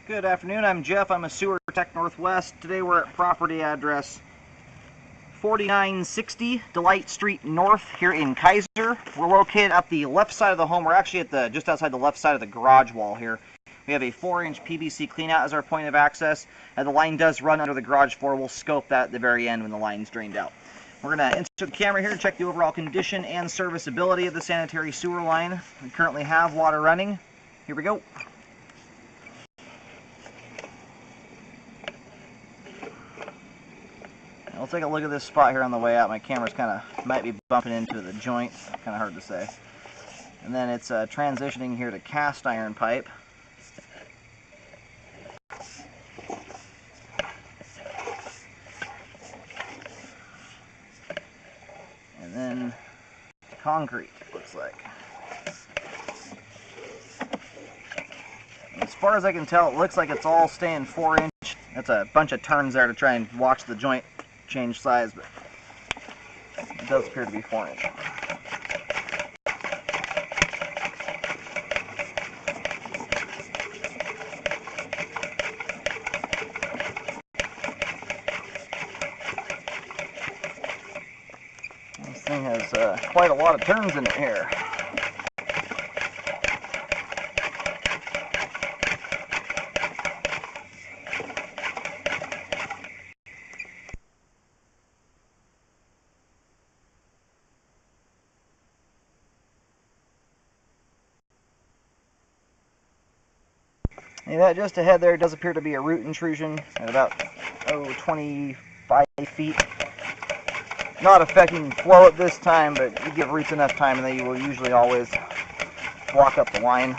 Good afternoon, I'm Jeff. I'm a Sewer Tech Northwest. Today we're at property address 4960 Delight Street North here in Kaiser. We're located at the left side of the home. We're actually at just outside the left side of the garage wall here. We have a 4-inch PVC cleanout as our point of access, and the line does run under the garage floor. We'll scope that at the very end when the line's drained out. We're going to insert the camera here to check the overall condition and serviceability of the sanitary sewer line. We currently have water running. Here we go. We'll take a look at this spot here on the way out. My camera's might be bumping into the joints, kind of hard to say. And then it's transitioning here to cast iron pipe. And then concrete, looks like. And as far as I can tell, it looks like it's all staying 4-inch. That's a bunch of turns there to try and watch the joint change size, but it does appear to be 4-inch. This thing has quite a lot of turns in it here. Yeah, just ahead there does appear to be a root intrusion at about 25 feet. Not affecting flow at this time, but you give roots enough time and they will usually always block up the line.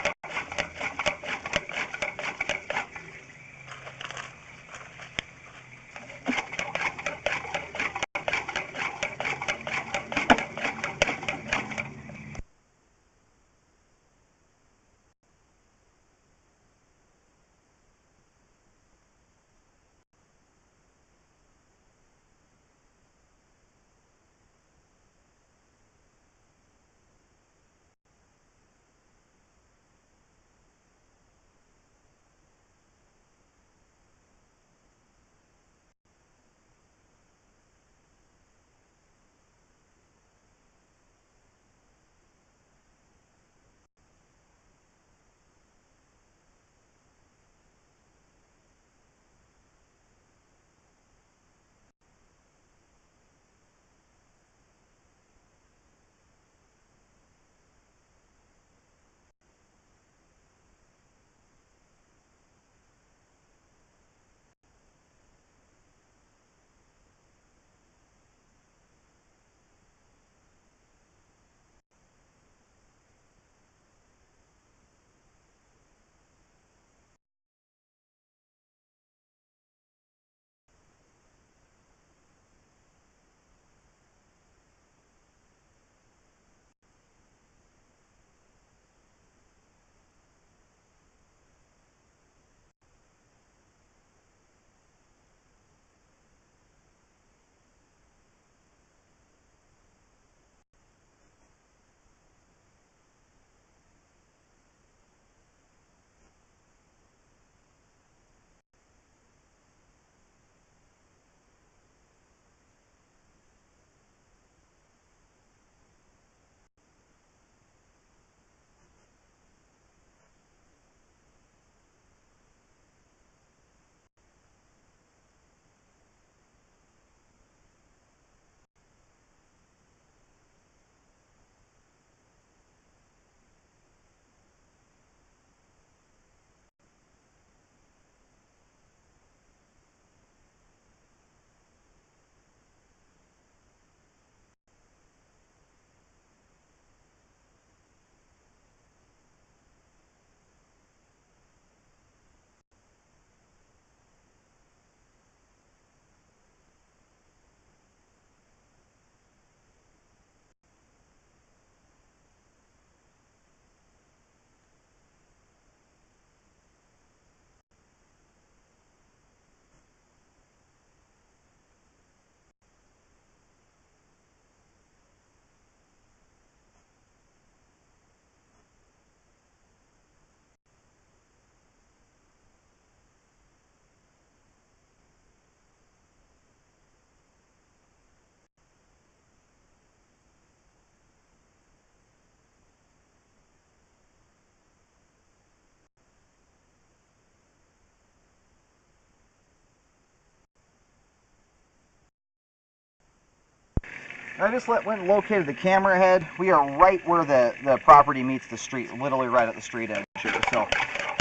I just went and located the camera head. We are right where the property meets the street, literally right at the street edge here. So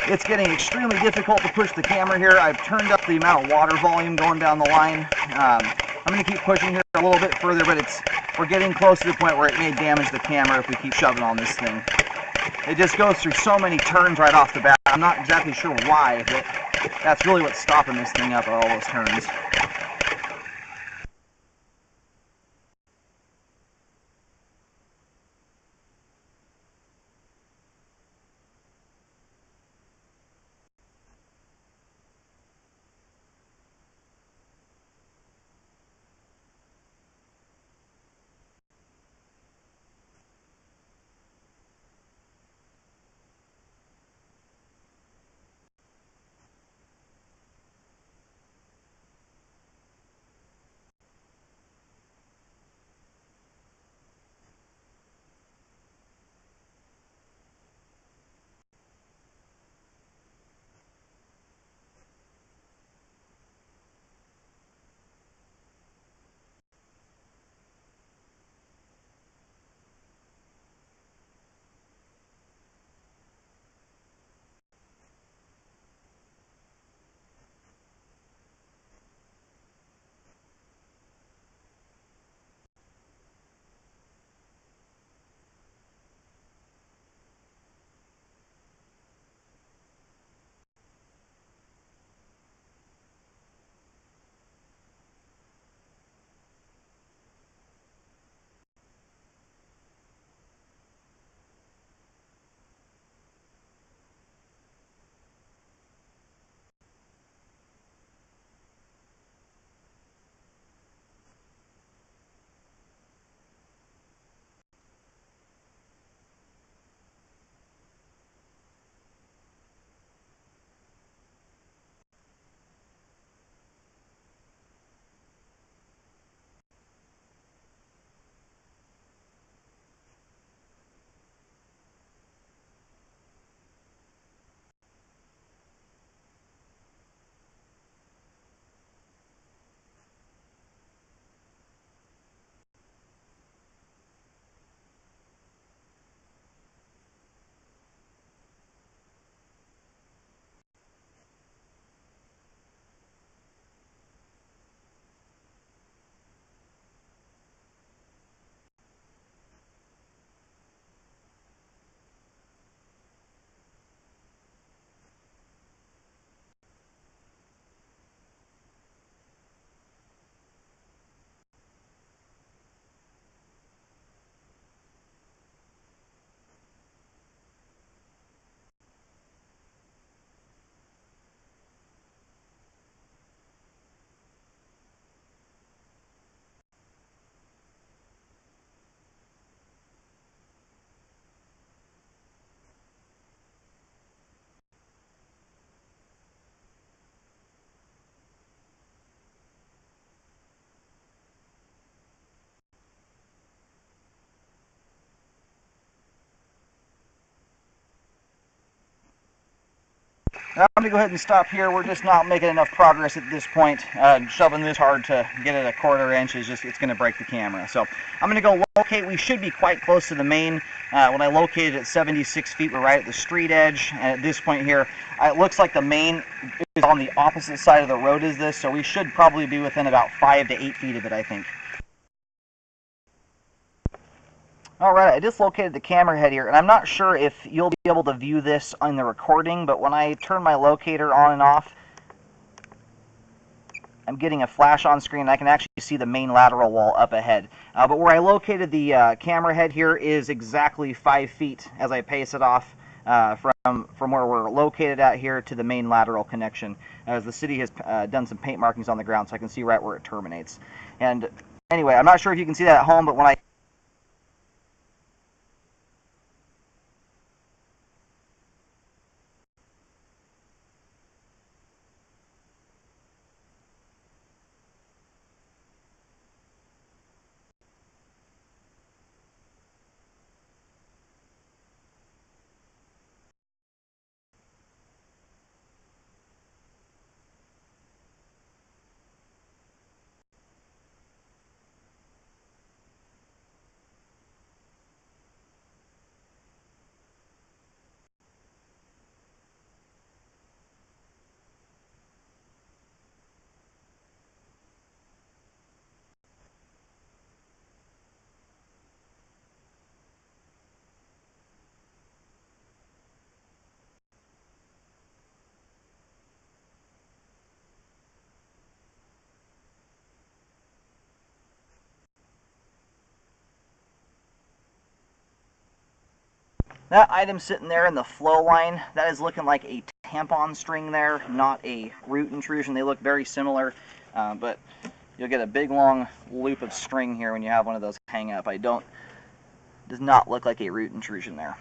it's getting extremely difficult to push the camera here. I've turned up the amount of water volume going down the line. I'm going to keep pushing here a little bit further, but we're getting close to the point where it may damage the camera if we keep shoving on this thing. It just goes through so many turns right off the bat. I'm not exactly sure why, but that's really what's stopping this thing up at all those turns. I'm going to go ahead and stop here. We're just not making enough progress at this point. Shoving this hard to get it a 1/4 inch is just, it's going to break the camera. So I'm going to go locate. We should be quite close to the main. When I located at 76 feet, we're right at the street edge. And at this point here, it looks like the main is on the opposite side of the road as this, so we should probably be within about 5 to 8 feet of it, I think. Alright, I just located the camera head here, and I'm not sure if you'll be able to view this on the recording, but when I turn my locator on and off, I'm getting a flash on screen, and I can actually see the main lateral wall up ahead. But where I located the camera head here is exactly 5 feet as I pace it off from where we're located at here to the main lateral connection, as the city has done some paint markings on the ground, so I can see right where it terminates. And anyway, I'm not sure if you can see that at home, but when I That item sitting there in the flow line, that is looking like a tampon string there, not a root intrusion. They look very similar, but you'll get a big long loop of string here when you have one of those hang up. Does not look like a root intrusion there.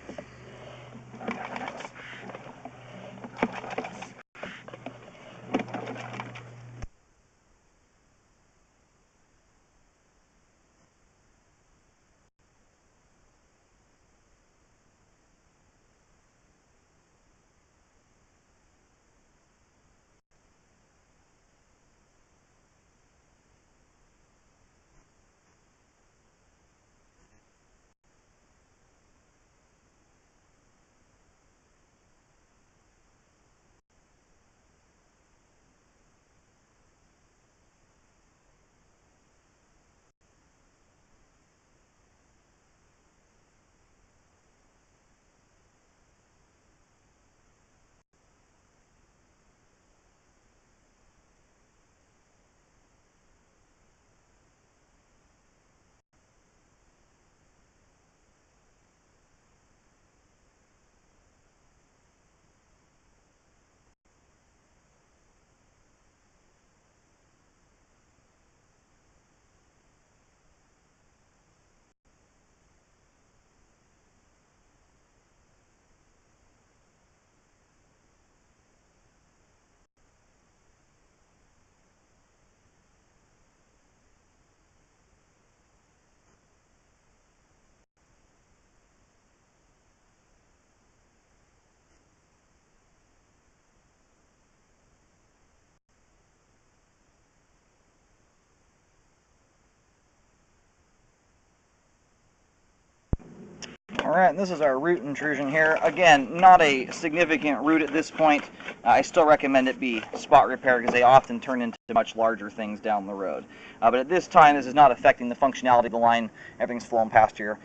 Alright, this is our root intrusion here. Again, not a significant root at this point. I still recommend it be spot repaired because they often turn into much larger things down the road. But at this time, this is not affecting the functionality of the line. Everything's flowing past here.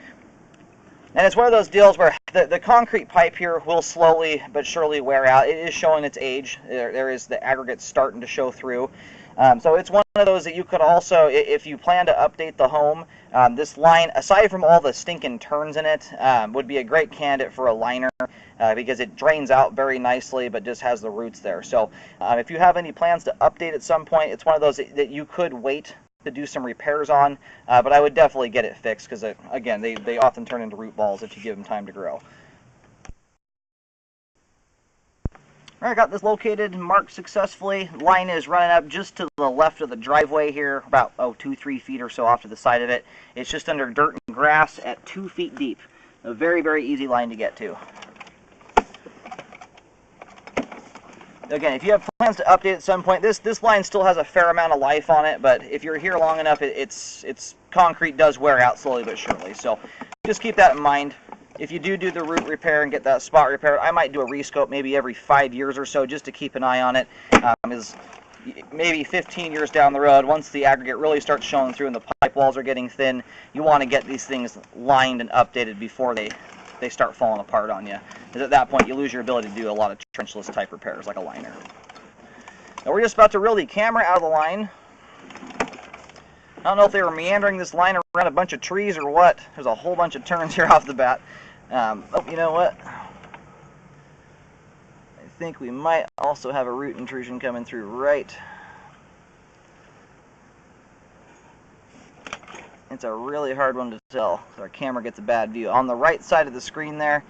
And it's one of those deals where the concrete pipe here will slowly but surely wear out. It is showing its age. There is the aggregate starting to show through. So it's one of those that you could also, if you plan to update the home, this line, aside from all the stinking turns in it, would be a great candidate for a liner because it drains out very nicely but just has the roots there. So if you have any plans to update at some point, it's one of those that you could wait to do some repairs on, but I would definitely get it fixed because, again, they often turn into root balls if you give them time to grow. Alright, got this located, marked successfully. Line is running up just to the left of the driveway here, about 2-3 feet or so off to the side of it. It's just under dirt and grass at 2 feet deep. A very, very easy line to get to. Again, if you have plans to update at some point, this line still has a fair amount of life on it, but if you're here long enough, it's concrete does wear out slowly but surely. So just keep that in mind. If you do the root repair and get that spot repaired, I might do a rescope maybe every 5 years or so just to keep an eye on it. Maybe 15 years down the road, once the aggregate really starts showing through and the pipe walls are getting thin, you want to get these things lined and updated before they start falling apart on you. Because at that point, you lose your ability to do a lot of trenchless type repairs like a liner. Now we're just about to reel the camera out of the line. I don't know if they were meandering this line around a bunch of trees or what. There's a whole bunch of turns here off the bat. Oh, you know what? I think we might also have a root intrusion coming through right. It's a really hard one to tell. Our camera gets a bad view. On the right side of the screen there,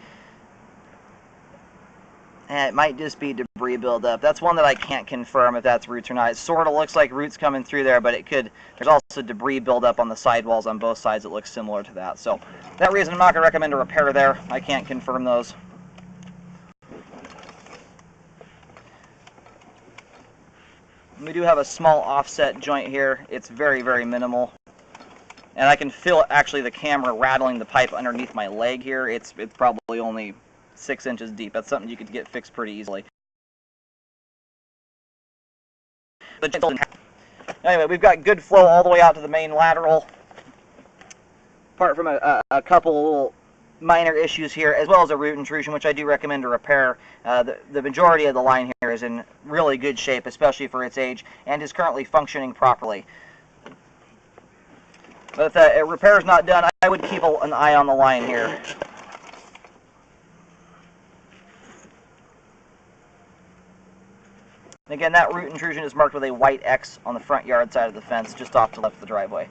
and it might just be debris buildup. That's one that I can't confirm if that's roots or not. It sort of looks like roots coming through there, but there's also debris buildup on the sidewalls on both sides that looks similar to that. So for that reason, I'm not going to recommend a repair there. I can't confirm those. We do have a small offset joint here. It's very, very minimal. And I can feel actually the camera rattling the pipe underneath my leg here. It's probably only 6 inches deep. That's something you could get fixed pretty easily. Anyway, we've got good flow all the way out to the main lateral. Apart from a couple little minor issues here, as well as a root intrusion, which I do recommend to repair. The majority of the line here is in really good shape, especially for its age, and is currently functioning properly. But if a repair is not done, I would keep an eye on the line here. And again, that root intrusion is marked with a white X on the front yard side of the fence, just off to the left of the driveway.